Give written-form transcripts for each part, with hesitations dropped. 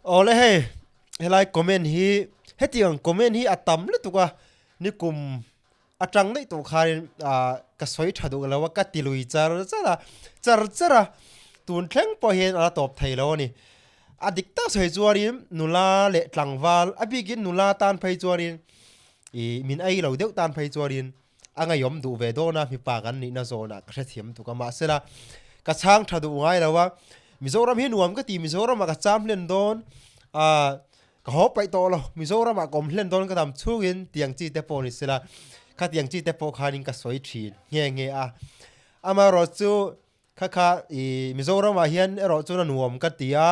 ole he helai comment hi hetiang comment hi atam le tuka ni kum atang nei to kharin ka soi thadu lawa ka tilui chara tun thleng po hen ala top thailo ni adikta soi chuarin nula le tlangwal abigin nula tan phai chuarin min ai lo deuh tan phai chuarin anga yom du ve do na mi pa kan ni na zona ka thiam tu ka ma sela ka chang thadu ngai lawa Mizoram hi nuam ka ti Mizoram ka cham len don ka ho pai to lo Mizoram a kom len don ka dam chungin tiang chi te po ni sela ka tiang chi te po khanin ka soi thin nge ama ro chu kha Mizoram a hian ro chu na nuam ka tia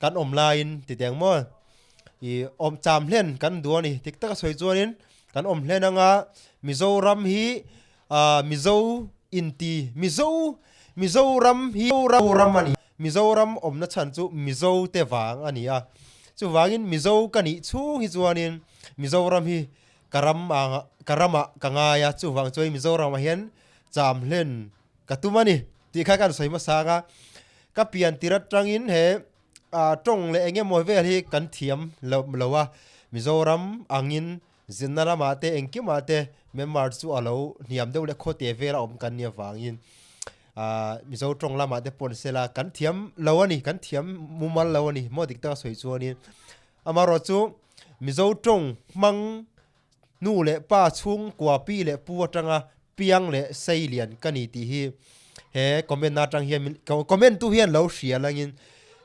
kan om lain ti tiang mo om cham len kan du ni tik ta ka soi chuanin kan om len anga Mizoram hi Mizo inti Mizoram hi ramani Mizoram om na chan chu Mizo te wang ania chu wangin Mizo kani chung hi chuanin Mizoram hi karama kangaya chu wang choi Mizoram a hian cham hlen katumani ti kha kan soi ma sanga ka pian tirat tangin he tong le enge moi vel hi kan thiam lowa Mizoram angin zinnala mate engki mate memar chu alo niam deuh le khote vela om kan nia wangin Mizo trong lama de pon sela kan thiam lawani kan thiam mumal lawani modik ta soi chuani amaro chu Mizo trong mang nu le pa chung kwa pi le pu atanga piang le seilian kani ti hi he comment na tang hian comment tu hian lo hria langin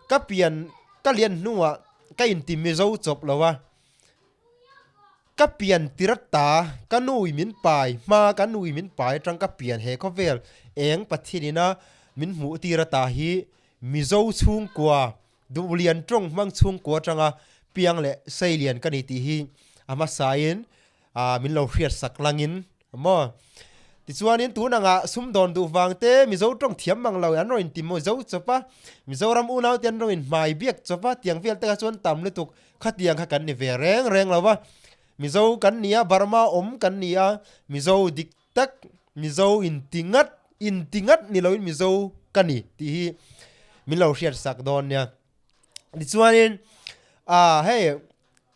ka pian ka lian nuwa ka in ti Mizo chop lawa ka pian tirata ka nui min pai ma ka nui min pai tang ka pian he ko vel eng pathinina min mu tirata hi Mizo chung kwa dulian trong mang chung kwa tanga piang le seilian kani ti hi ama sain min lo hriat sak langin mo ti chuanin tu nanga sum don du wangte Mizo trong thiam mang lo an roin ti mo zo chopa Mizoram unau tian roin mai biak chopa tiang vel ta chuan tam le tuk khatiang kha kan ni ve reng lawa Mizo kan nia Burma om kan nia Mizo dik tak Mizo intingat ni loin Mizo kani ti hi min lo hriat sak don nia ti chuanin hey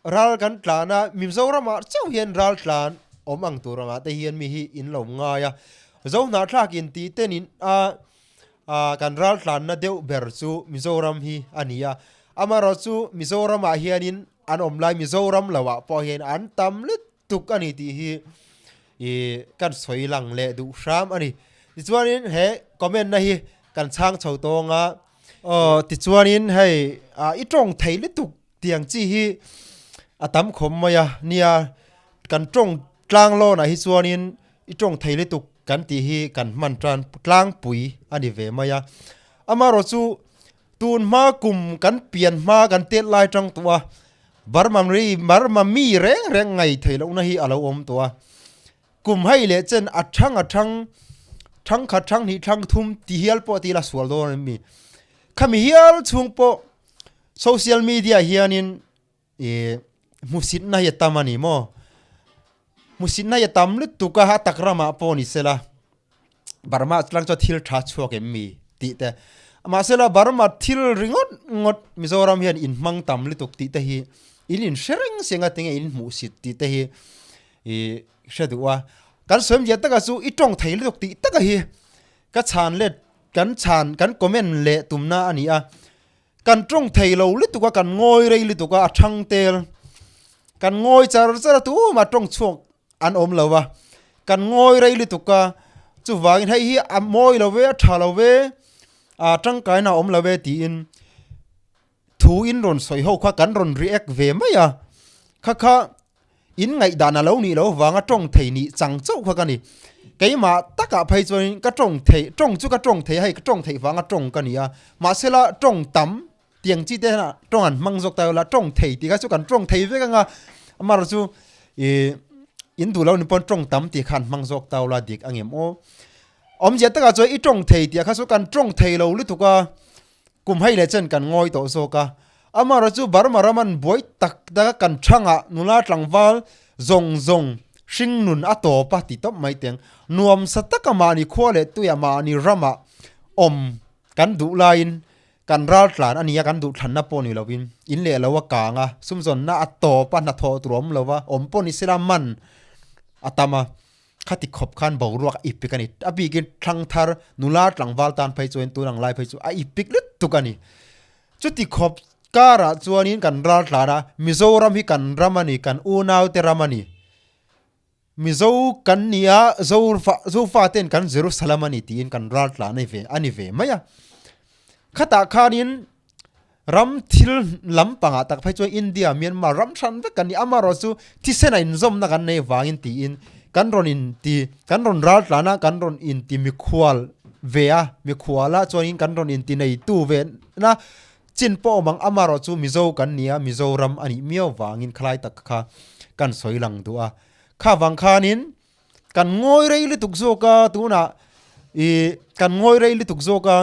ral kan tlana Mizoram chau hian ral tlan om ang turanga te hian mi hi in lo nga ya zo na thlak in ti tenin kan ral tlan na deuh ber chu Mizoram hi ania amaro chu Mizoram a hianin an om lai Mizoram lawa po hian an tam le tuk ani ti hi kan soi lang le du sham ani ti chuanin he comment na hi kan chang chho tonga ti chuanin hei i tong thei le tuk tiang chi hi atam khom maya nia kan tong tlang lo na hi chuanin i tong thei le tuk kan ti hi kan man tran tlang pui ani ve maya amaro chu tun ma kum kan pian ma kan tet lai tang tua Burma mi reng ngai thailo na hi alo om tua kum hai le chen athang thang ni thang thum ti hial po ti la sual do mi khami hial chung po social media hianin musit na ya tamani mo musit na ya tam le tuka ha takrama po ni sela Burma tlang cho thil tha chuak em mi ti te ma sela Burma thil ringot ngot Mizoram hian in mang tam le tuk ti te hi in shereng senga tinge in musit ti te hi shadwa kan som ya ta ka su i tong thei le tuk ti ta ka hi ka chan le kan comment le tumna ani a kan tong thei lo le tuka kan ngoi rei le tuka athang tel kan ngoi char tu ma tong chuak an om lawa kan ngoi rei le tuka chu wangin hei hi a moi lo ve tha lo ve tang kai na om lo ve ti in thu in ron soi ho kha kan ron react ve maya kha in ngai dana lo ni lo wanga tong thei ni chang chau kha kani keima taka phai chuan ka tong chu ka tong thei hai ka tong thei wanga tong kania ma sela tong tam tiang chi te na tong an mang jok ta la tong thei ti ka chu kan tong thei ve ka nga amar chu in du lo ni pon tong tam ti khan mang jok ta la dik angem o om je ta ka choi i tong thei ti kha chu kan tong thei lo li tu ka kum hai le chen kan ngoi to so ka amara chu Burma raman boi tak da kan thanga nula tlangwal zong shing nun ato pa ti top mai teng nuam sataka mani khole tu ya mani rama om kan du lain kan ral tlan ania kan du than na poni lovin in le lo wa kanga sumzon na atto pa na tho trom lova om poni sira man atama khati khop khan boruak ipikani abigin thang thar nula tlangwal tan phai chuan tu lang lai phai chu a ipik lut tukani chuti khop kara chuanin kan ral tlana Mizoram hi kan ramani kan unaw te ramani mizo kan nia zo fa ten kan Jerusalem ani tin kan ral tlana ve ani ve maya khata khanin ram thil lampanga tak phai chu India Myanmar ram than ve kan ni amaro chu ti sena in zom na kan nei wangin ti in kan ron in ti kan ron ral tlana kan ron in ti mi khwal vea mi khwala chuanin kan ron in ti nei tu ve na chin po mang amaro chu mizo kan nia Mizoram ani miaw wangin khlai tak kha kan soilang tua kha wang khanin kan ngoi rei li tuk zo ka tuna kan ngoi rei li tuk zo ka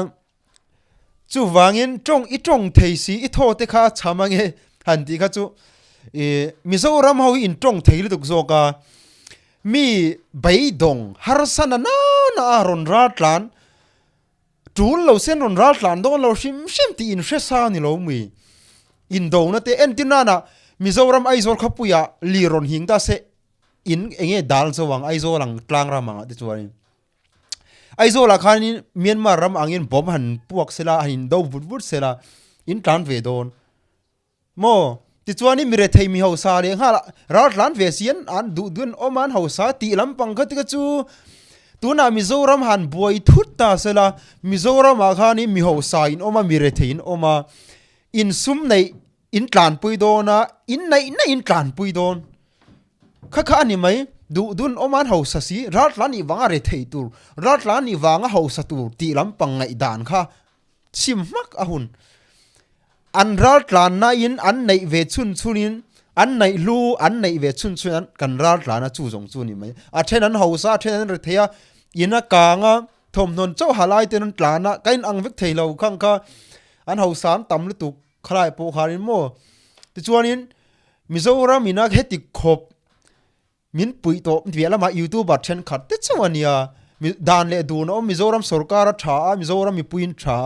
chu wangin trong thei si I tho te kha chamange han ti kha chu Mizoram ho in trong thei li tuk zo ka mi beidong har sana na ron ra tlan tul lo sen ron ra tlan do lo shim ti in shesa ni lo mi in do na te entina na Mizoram aizol khapuya li ron hing ta se in enge dal zawang aizol lang tlang ramanga te chuani aizol la khan Myanmar ram angin bom han puak sela hin do vut sela in tlan ve don mo ti chuani mire thei mi ho sa le ha ra tlan ve sian an du dun oman ho sa ti lampang kha ti ka chu tuna Mizoram han boy thut ta sela Mizoram a khani mi ho sa in oma mire thein oma in sum nei in tlan pui dona in nei na in tlan pui don kha ani mai du dun oman ho sa si ra tlan ni wanga re thei tur ra tlan ni wanga ho sa tur ti lampang ngai dan kha sim mak ahun an ral tlan na in an nei ve chunin an nei lu an nei ve chun an kan ral tlan na chu jong chu ni mai a then an ho sa then an re theya ina kanga thom non chaw halai ten an tlan na kain ang vek thei lo khang kha an ho san tam lu tu khlai po kharin mo ti chuanin Mizoram ina heti khop min pui to viala ma YouTuber then khat te chuania dan le du no Mizoram sarkar tha Mizoram mi puin tha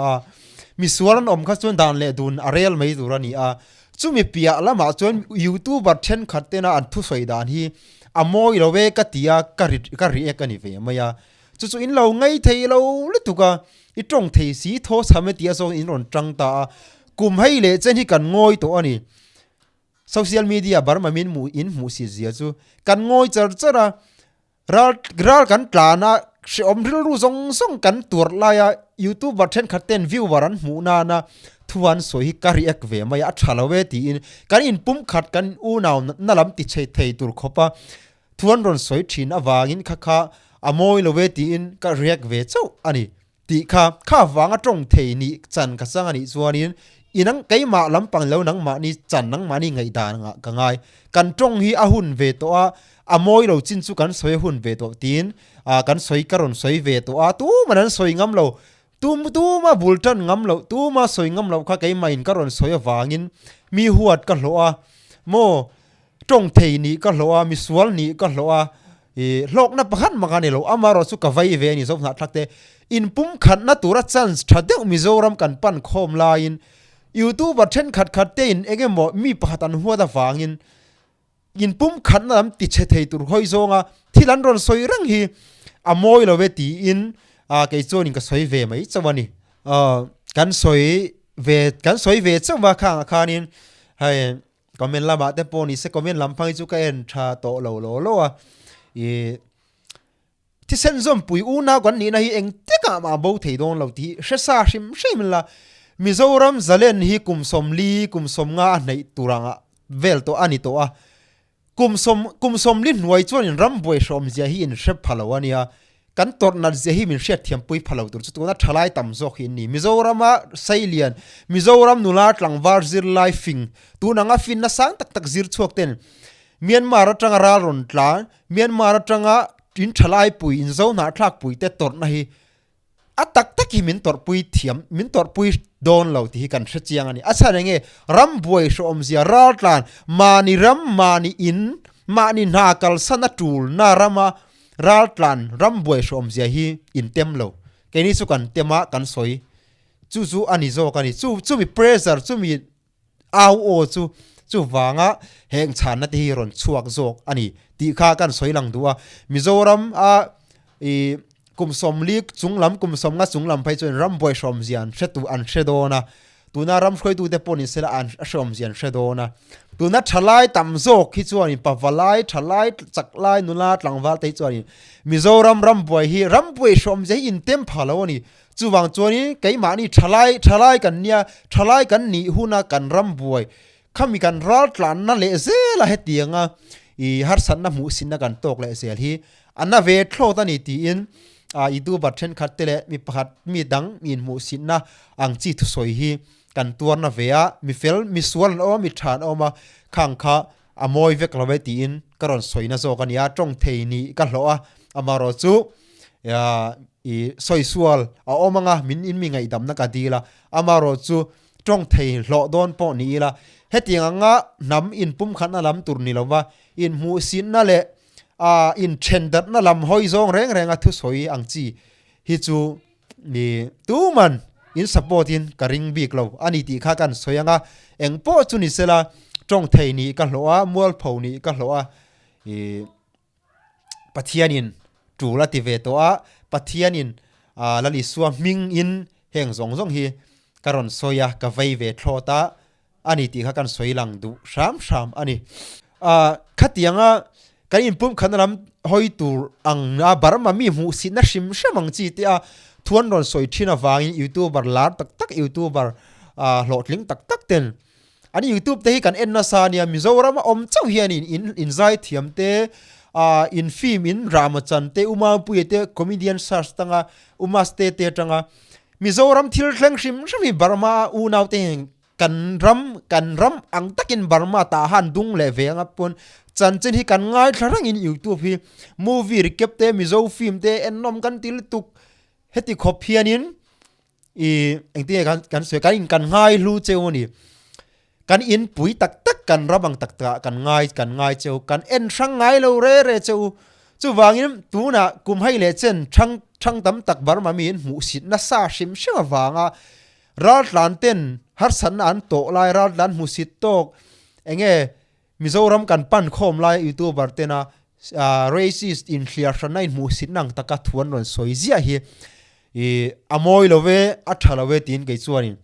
mi suaran om kha chun dan le dun arel mai durani a chumi pia lama chun YouTuber then khat te na an thu soi dan hi amoi lo ve ka tia ka ri ekani ve maya chu in lo ngai thei lo lu tuka I trong thei si tho same tia so in ron tang ta kum hai le chen hi kan ngoi to ani social media barma min mu si zia chu kan ngoi chara ral kan tlana she om ril ru zong kan tur la ya YouTuber then khaten viewer an mu na thuan so hi kari ek ve maya thalawe ti in kan in pum khat kan u naw na lam ti chei thei tur khopa thuan ron soi thin awangin kha amoi lo ve ti in ka react ve chau ani ti kha wanga tong thei ni chan ka sang ani chuanin inang keima lampang lo nang ma ni chan nang ma ni ngai dan nga ka ngai kan tong hi ahun ve to a amoi lo chin chu kan soi hun ve to tin kan soi karon soi ve to a tu manan soi ngam lo tu ma bultan ngam lo tu ma soi ngam lo kha keima in karon soi wangin mi huat ka lo a mo tong thei ni ka lo a mi sual ni ka lo a lok na pakhat makani lo amaro chu ka vai ve ni zo na thakte in pum khat na tura chance thade Mizoram kan pan khom lain YouTuber then khat te in egemo mi pakhatan huwa da wangin in pum khat na am ti che thei tur hoi zonga thilan ron soi rang hi amoi lo ve ti in ke chonin ka soi ve mai chawani kan soi ve chawa khanin hai comment lama te poni se comment lampang chu ka en tha to lo a ti sen zom pui u na kan ni na hi eng te ka ma bo thei don lo ti shesa shim la Mizoram zalen hi kum som nga nei turanga vel to ani to a kum som lin nuai chuan in ram boi som zia hi in shep phalowania kan tor na zia hi min shet thiam pui phalo tur chu na thalai tam zok hin ni Mizoram sailian Mizoram nula tlang war zir lifing tu na nga fin na sang tak zir chuak ten Myanmar atanga ra ron tla Myanmar atanga tin thalai pui in zo na thlak pui te tor na hi atak taki min tor pui don lo ti kan hrechiang ani acha renge ram buai so omzia ratlan mani ram mani in mani nakal sana tul na rama ratlan ram buai so omzia hi in temlo keni su kan tema kan soi chu ani zo kani chu mi pressure chu mi au o chu wanga heng chan na ti ron chuak zok ani ti kha kan soilang duwa Mizoram a i kum som lik chunglam kum som nga chunglam phai chon ram boy som zian hretu an hredona tuna ram khoi tu te poni sela an som zian hredona tuna thalai tam zok hi chuan in pawalai thalai chaklai nula tlangwal te chuan in Mizoram ram boy hi ram boy som je in tem phalo ni chuwang chuani keima ni thalai kan ni huna kan ram boy khami kan ral tlan na le zela hetianga i har san na mu sin na kan tok le zel hi anna ve thlo ta ni ti in I do but ten cartele mi pahat mi dang min mu sin na ang chi thu soi hi kan tuar na vea mi fel mi sual o mi than o ma khang kha amoi vek lo ti in karon soi na zo kan ya tong thei ni ka hlo a amaro chu ya I soi sual a omanga min in mi ngai dam na ka dila amaro chu tong thei hlo don po ni la hetianga nga nam in pum khan na lam tur ni lova in mu sin na le in tender na lam hoi zong reng thu soi ang chi hi chu ni tu man in support in karing bik lo ani ti kha kan soyanga eng po chu ni sela tong thei ni ka hloa mual pho ni ka hloa e pathianin tu la ti ve to a pathianin lali suam ming in heng zong hi karon soya ka vai ve thlota ani ti kha kan soilang du sham ani khatianga kan impum khanalam hoi tur ang na barma mi mu sin na shim shamang chi ti a thuan ron soi thina wangin youtuber lar tak youtuber hlotling tak ten ani youtube te hi kan enna sa nia Mizoram om chau hian in zai thiam te in film in ramachan te uma pui te comedian sars tanga uma ste te tanga Mizoram thil thleng shim shami barma u naw te kan ram ang takin barma ta han dung le venga pon chan hi kan ngai tharang in youtube hi movie recap te mizo film te ennom kan til tuk heti khopianin engti kan se kan ngai lu cheuni kan in pui tak kan rabang tak kan ngai cheu kan en sang ngai lo re cheu chu wangin tuna kum hai le chen thang tam tak barma min mu sit na sa shim sha wanga ratlan ten har san an to lai ratlan mu sit tok enge Mizoram kan pan khom lai youtuber tena racist in clear shana in mu sit nang taka thuan ron soi zia hi amoi love athalawe tin ke chuanin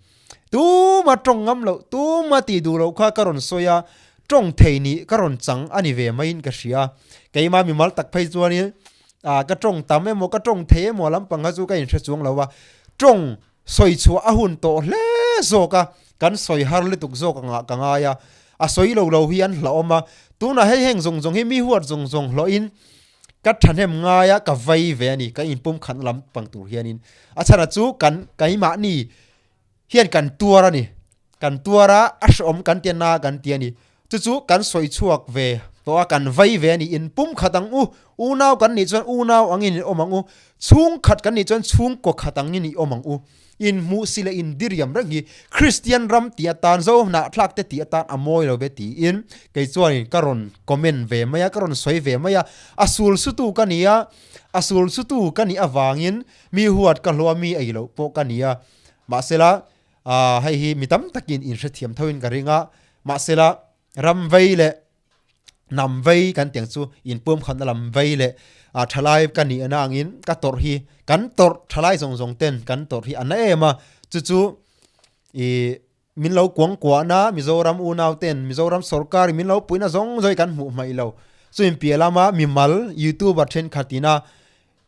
tu ma tong ngam lo tu ma ti du lo kha karon soya tong theini karon chang ani ve main ka ria keima mi mal tak phai chuanin ka tong tam mo ka tong the mo lam panga chu ka in thre chung lawa tong soi chu a hun to le zo ka kan soi har le tuk zo ka nga ya a soi lo hian hloma tuna heng zong hi mi huat zong lo in ka thanem nga ya ka vai ve ani ka in pum khan lam pang tu hianin achana chu kan kaima ni hian kan tuara asom kan tiana kan tiani chu kan soi chuak ve to kan vai ve ani in pum khatang u naw kan ni chon u naw angin omang u chung khat kan ni chon chung ko khatang ni omang u in mu sile in diriam rangi Christian ram tia tan zo na thlak te tia tan amoi lo beti in ke chuan karon comment ve maya karon soi ve maya asul sutu kania awangin mi huat ka hlomi ai lo po kania ma sela hai hi mitam takin in hrethiam thoin garinga ma sela ram veile nam vei kan tiang chu in pum khan lam veile thalai kan ni anangin ka tor hi kan tor thalai zong ten kan tor hi ana ema chu min lo kwang kwa na Mizoram u naw ten Mizoram sarkar min lo puina zong zoi kan mu mai lo chu in pialama mi mal youtuber then khatina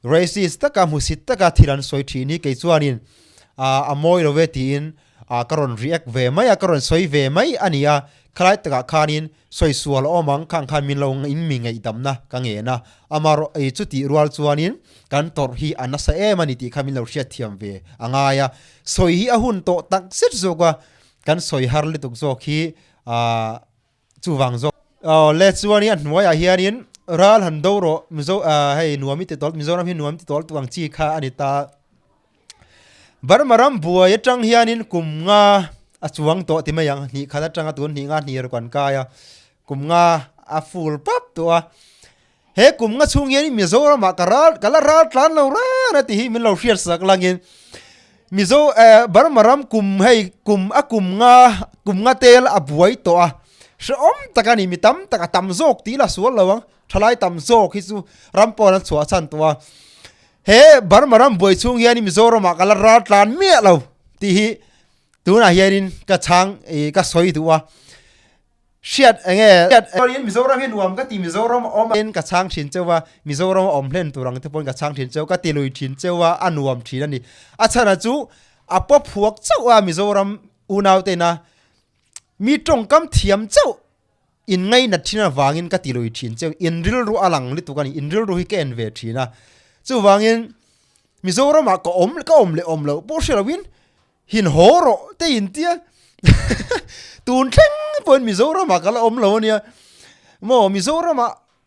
racist taka musit taka thiran soi thi ni ke chuanin amoi lo vetin karon react ve mai karon soi ve mai ania khlai taka khanin soi sual omang khang khan min lo in mi ngai damna ka nge na amaro ei chuti rual chuanin kan tor hi anasa emani ti khamin lo hriat thiam ve angaya soi hi ahun to tak set zoga kan soi har le tuk zok hi chuwang zo le chuani an noya hianin ral han doro mizo hei nuami te tol Mizoram hi nuami te tol tuang chi kha anita barmaram buai tang hianin kumnga achuang to ti mayang ni khada tanga tun ni nga ni ro kan kaya kumnga a full pap to he kumnga chung hian Mizoram kala ratlan lo ra ti hi min lo hriat sak langin mizo barmaram kum hay kum nga tel abuai to a shom takani mitam taka tam zok ti la sual lawang thalai tam zok hi chu rampon an chua chan to he barmaram boi chung hian mizoram kala ratlan mi lo ti hi tuna hianin ka chang ka soi duwa shiat enge in mizoram hin nuam ka ti mizoram om in ka chang thin chewa mizoram om hlen turang te pon ka chang thin chew ka ti lui thin chewa anuam thin ani achana chu apo phuak chawa mizoram unaw te na mi tong kam thiam chaw in ngai na thina wangin ka ti lui thin chew in ril ru alang li tukani in ril ru hi ken ve thina chu wangin mizoram ka om le bo shelawin hin horo te in tia tun theng pon mizoram kala om lo nia mo mizoram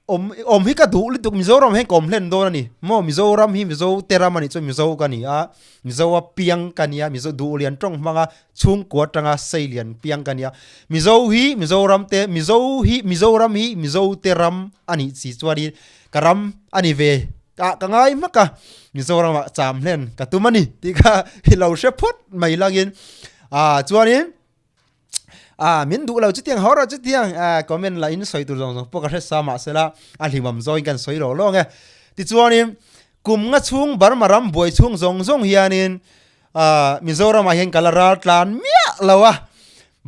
om hi ka du li tuk mizoram he kom hlen do ni mo mizoram hi mizo teram ani chu mizo ka ni a mizo a piang ka ni a mizo du lian tong manga chung ko tanga seilian piang ka ni a mizoram hi mizo teram ani chi chuari karam ani ve ka ngai maka mizoram cham hlen ka tumani ti ka hilo she phot mai langin chuanin min du lo chu tiang hora chu tiang comment la in soi tu jong po ka sa ma sela hlimam join kan soi lo nge ti chuanin kum nga chung barmaram boi chung jong hianin mizoram a hen kala ratlan mia lawa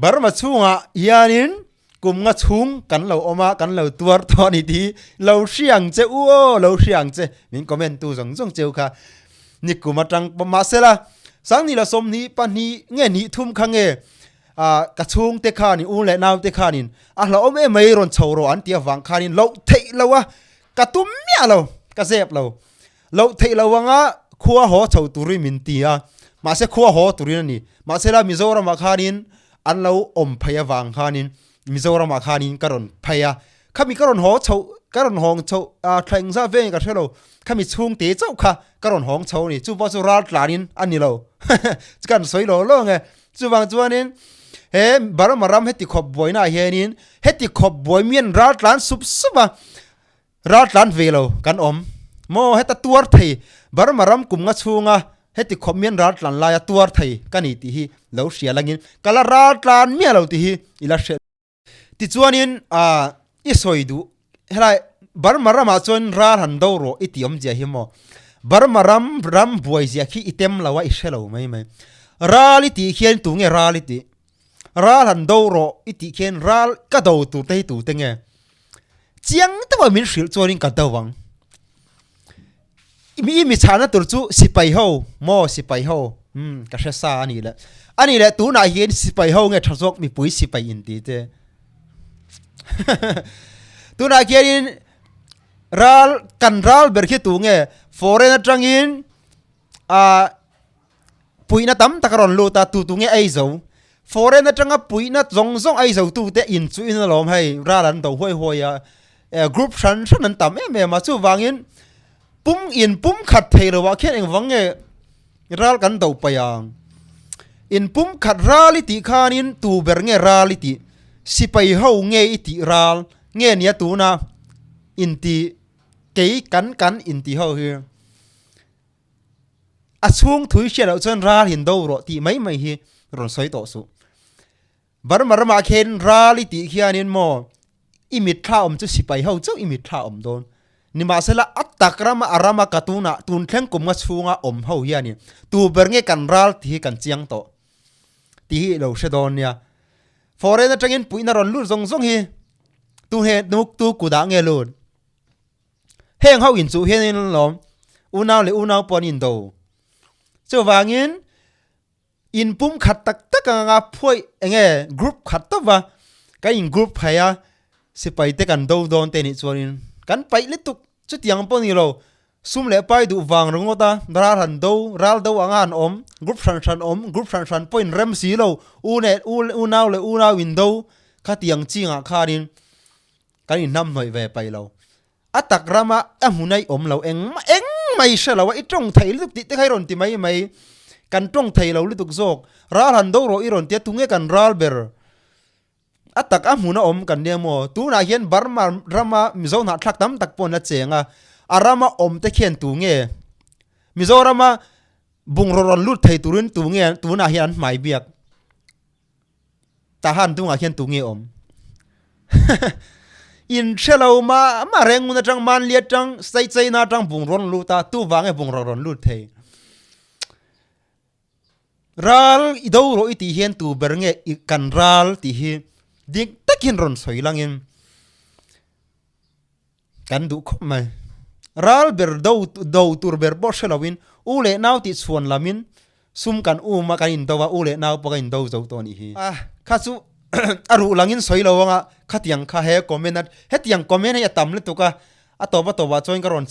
barma chunga hianin kum nga chung kan lo oma kan lo tuar to ni ti lo siang che lo siang che min comment tu jong cheu kha ni kuma tang ma sela sang ni la som ni pan ni nge ni thum khange ka chung te khanin u le naw te khanin lo om e mai ron choro an tia wang khanin lo thei lowa ka tum mia lo ka zep lo thei lo wanga khuwa ho chho turi min tia ma se khuwa ho turi ni ma se la mizoram khanin an lo om phaya wang khanin mizoram khanin karon phaya khami karon ho chho karon hong chho thleng za ve ka thelo khami chung te chau kha karon hong chho ni chu ba chu rat lanin ani lo kan soi lo nge chu wang chuanin he barmaram heti khop boina hianin heti khop boi mien ratlan suba ratlan velo kan om mo heta tuar thei barmaram kum nga chunga heti khop mien ratlan la ya tuar thei kani ti hi lo sia langin kala ratlan mi lo ti hi ila she ti chuanin i soidu helai barmaram a chon ral han do ro itiom je hi mo barmaram ram boi zia khi item lawa i shelo mai reality khian tu nge reality ral han do ro iti khian ral ka do tu te nge chiang ta wa min shil chorin ka dawang mi chana tur chu sipai ho mo sipai ho ka sha sa ani le tu na hian sipai ho nge thazok mi pui sipai in ti te tu na khian ral ber khi tu nge foreign atangin puina tam takaron lu ta tu nge ai zo foreign atanga puina zong ai zo tu te in chu in lom hai ralan do hoi ya group shan an tam me ma chu wangin pum khat thei ro wa khen eng wange ral kan do payang in pum khat reality khanin tu ber nge reality sipai ho nge iti ral nge nia tu na inti kei kan inti ho hi chung thui sia lo chen ral hin do ro ti mai hi ron soi to su barmar ma khen reality khianin mo imit tha chu sipai ho chu imit tha don ni ma sela atakrama arama katuna tun thleng kum nga chunga ho hiani tu bernge kan ral ti kan chiang to ti lo she don nia foreign atangin puina ron lu zong hi tu he nuk tu kuda nge lun heng ho in chu hian lom unaw pon in do chu wangin in pum khat tak nga phoi enge group khat to wa ka in group phaya sipai te kan do don te ni chuanin kan pai le tuk chu tiang pon ni lo sum le pai du wang rongota ral do angan group shan point rem si lo unaw window kha tiang chinga kharin kan in nam noi ve pai lo atak rama amunai lo eng mai sha lo I tong thai lu ti te khai ron ti mai kan tong thai lo lu tuk zok ral han do ro I ron te tunge kan ral ber atak amuna kan ne mo tu na hian barma rama mizo na thak tam tak pon na chenga arama te khian tu nge mizorama bung ron lut thei turin tu nge tu na hian mai biak ta han tu nga hian tu nge om in chelo ma reng na tang man liat tang sai na tang bung ron lu ta tu wange bung ron lut thei ral idau ro iti hian tu bernge kan ral ti hi dik takin ron soi langin kan du khop mai ral ber do tur ber bo shelawin ule naw ti chuan lamin sum kan ma kan in dawa ule naw pa kan do zo to ni hi kha chu aru langin soi lawanga khatiang kha he comment hetiang comment he tam le tuka atoba join karon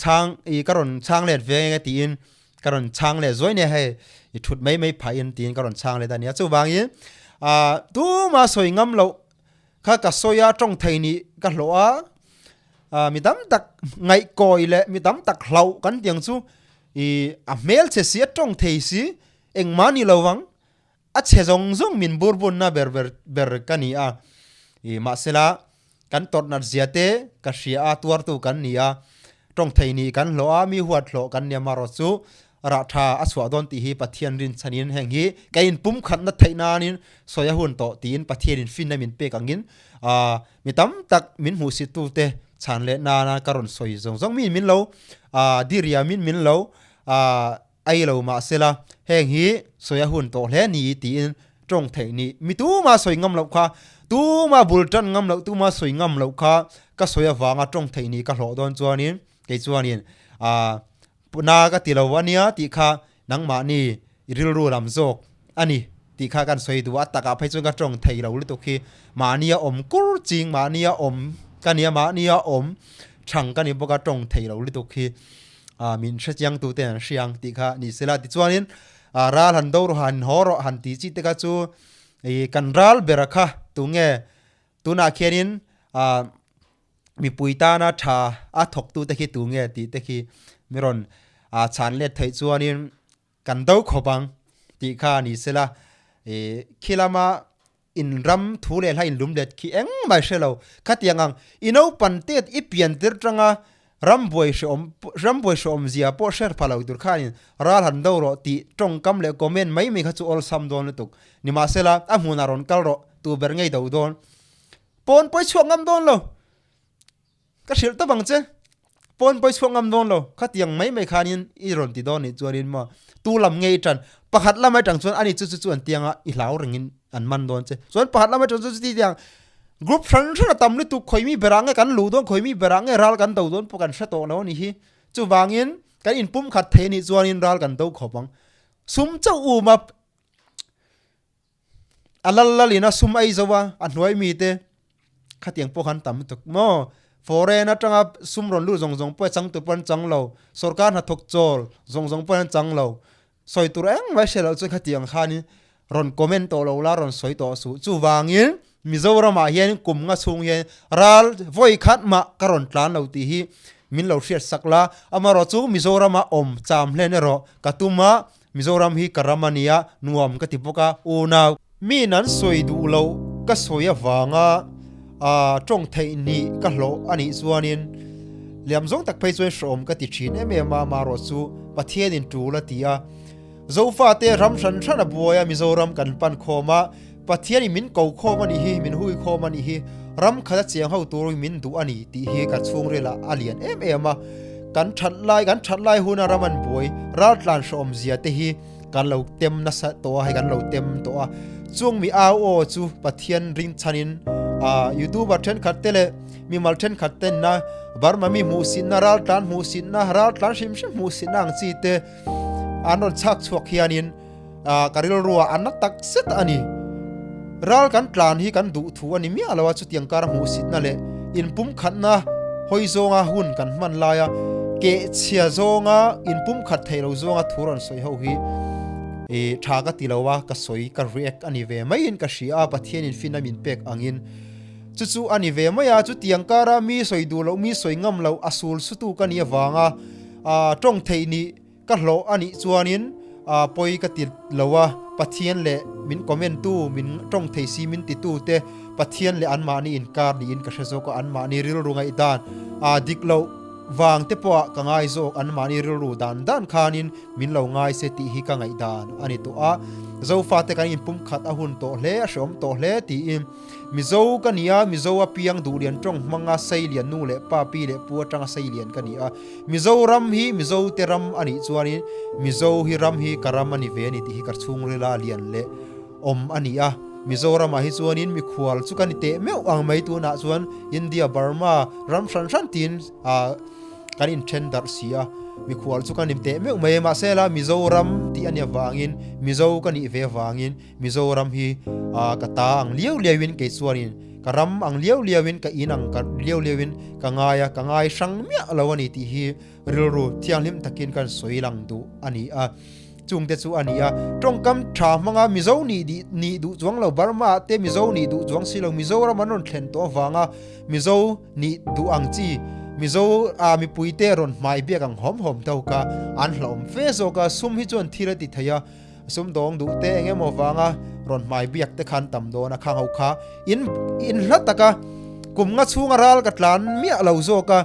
chang le ve nge ti in karon chang le join ne he i thut mai phai in tin karon chang le dania chu wangin tu ma soi ngam lo kha ka soya tong thei ni ka lo mi dam tak ngai koi le mi dam tak hlau kan tiang chu a mel che sia tong thei si eng mani lowang a che zong min burbun na ber kani ma sela kan tot na ziate ka sia tuar tu kan nia tong thei ni kan lo mi huat lo kan nia maro chu ra tha aswa don ti hi pathian rin chanin heng hi kain pum khat na theina nin soya hun to tin pathian in fin na min pe kangin mi tam tak min hu si tu te chan le na karon soi zong min lo diria min lo ai lo ma sela heng hi soya hun to hle ni ti in tong thei ni mi tu ma soi ngam lo kha tu ma bultan ngam lo tu ma soi ngam lo kha ka soya wanga tong thei ni ka hlo don chuanin ke chuanin na ka tilawania ti kha nangma ni ril ru lam jok ani ti kha kan soi du ataka phai chung ka tong thei lo lu to khi mania om kur ching mania om kania mania om thang kani boka tong thei lo lu to khi min chhiang tu ten siang ti kha ni sela ti chuanin ral han do ro han horo han ti chi te ka chu kan ral berakha tu nge tu na khianin mi puita na tha a thok tu te khi tu nge ti te khi miron chan le thei chuanin kan do khobang ti kha ni sela khilama in ram thu le la in lum let khi eng mai shelo khatiangang ino pantet I pian tir tanga ramboi shom zia po sher phalau dur khanin ral han do ro ti tong kam le comment mai kha chu ol sam don tuk ni ma sela a huna ron kal ro tu ber ngei do don pon poi chuang ngam don lo ka shil ta bang che pon poi chuang ngam don lo khatiang mai khanin I ron ti don ni chuanin ma tu lam ngei tan pakhat lamai tang chuan ani chu an tianga I hlau ringin an man don che chuan pakhat lamai chu ti tiang group than tam ni tu khoimi berang kan lu don khoimi berang ral kan do don pokan sha to no ni hi chu wangin kan in pum khat the ni chuanin ral kan do khopang sum chau u ma alallalina sum ai zawa an hoi mi te khatiang po khan tam tuk mo foreign atanga sum ron lu zong po chang tu pan chang lo sarkar na thok chol zong pan chang lo soi tur eng mai shelo chu khatiang khani ron comment to lo la ron soi to su chu wangin Mizoram hian kum nga chung hian ral voi khat ma karon tlan lo ti hi min lo hriat sakla amaro chu Mizoram om cham hlen ero katuma Mizoram hi karamania nuam ka tipoka una mi nan soi du lo ka soya wanga tong thei ni ka hlo ani chuanin liam zong tak phei chuan shom ka ti thin ma maro chu pathian in tu la tia zofa te ram san thana buaya Mizoram kan pan khoma pathian min ko khoma ni hi min hui khoma ni hi ram khala chiang ho tur min du ani ti hi ka chung rela alian ma kan that lai huna raman boy ratlan shom zia te hi kan lo tem na sa to hai kan lo tem to chung mi o chu pathian ring chanin YouTube then khattele mi mal then khatten na barma mi musin na ratlan musin na ratlan shim musin ang chi te anon chak chuak hianin karil ruwa anak tak set ani ral kan tlan hi kan du thu ani mi alawa chu tiang kar mu sit na le in pum khat na hoi zonga hun kan man laya ke chia zonga in pum khat thailo zonga thuron soi ho hi tha ka tilawa ka soi ka react ani ve mai in ka shia pathian in finamin pek angin chu ani ve maya chu tiang kara mi soi du lo mi soi ngam lo asul su tu ka ni wanga tong thei ni ka hlo ani chuanin poi ka tit lowa pathian le min comment tu min tong thei si min ti tu te pathian le an ma ni in kar ni in ka hrezo ko an ma ni ril rungai dan dik lo wang te po ka ngai zo an mani ru dan dan khanin min lo ngai se ti hi ka ngai dan ani to a zo fa te kan in pum khat a hun to hle a shom to hle ti im mizo ka nia mizo a piang du lian tong manga sei lian nu le pa pi le pu atanga sei lian ka ni a mizoram hi mizo te ram ani chuani mizo hi ram hi karam ani ve ni ti hi kar chung le la lian le om ani a Mizoram hi chuanin mi khual chu kan te meu ang mai tu na chuan India Burma ram san san tin kan in tender sia mi khual chu kan im te meu mai ma sela Mizoram ti ania wangin mizo kan i ve wangin Mizoram hi ka ta ang liu liawin ke chuanin karam ang liu liawin ka inang ka liu liawin ka ngai sang mia lawani ti hi rilru thiang lim takin kan soilang du ani a chung te chu ania trong kam tha manga mizo ni du chuang lo Burma te mizo ni du chuang silo Mizoram anon thlen to wanga mizo ni du ang chi mizo mi puite ron mai bia kang hom to ka an hlom fe zo ka sum hi chon thira ti thaya sum dong du te enge mo wanga ron mai biak te khan tam do na khang ho kha in hlataka kum nga chunga ral ka tlan mi lo zo ka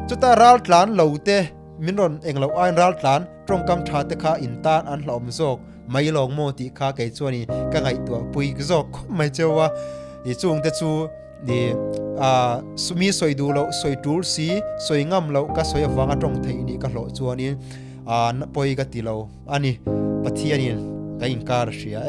chuta ral tlan lo te min ron englo ain ral tlan trong kam tha te kha in tan an hlom zok mai long mo ti kha ke chuani ka ngai to pui zok mai chewa I chung te chu ni sumi soi du lo soi tur si soi ngam lo ka soi awanga tong thei ni ka hlo chuani poi ka ti lo ani pathianin ka inkar ria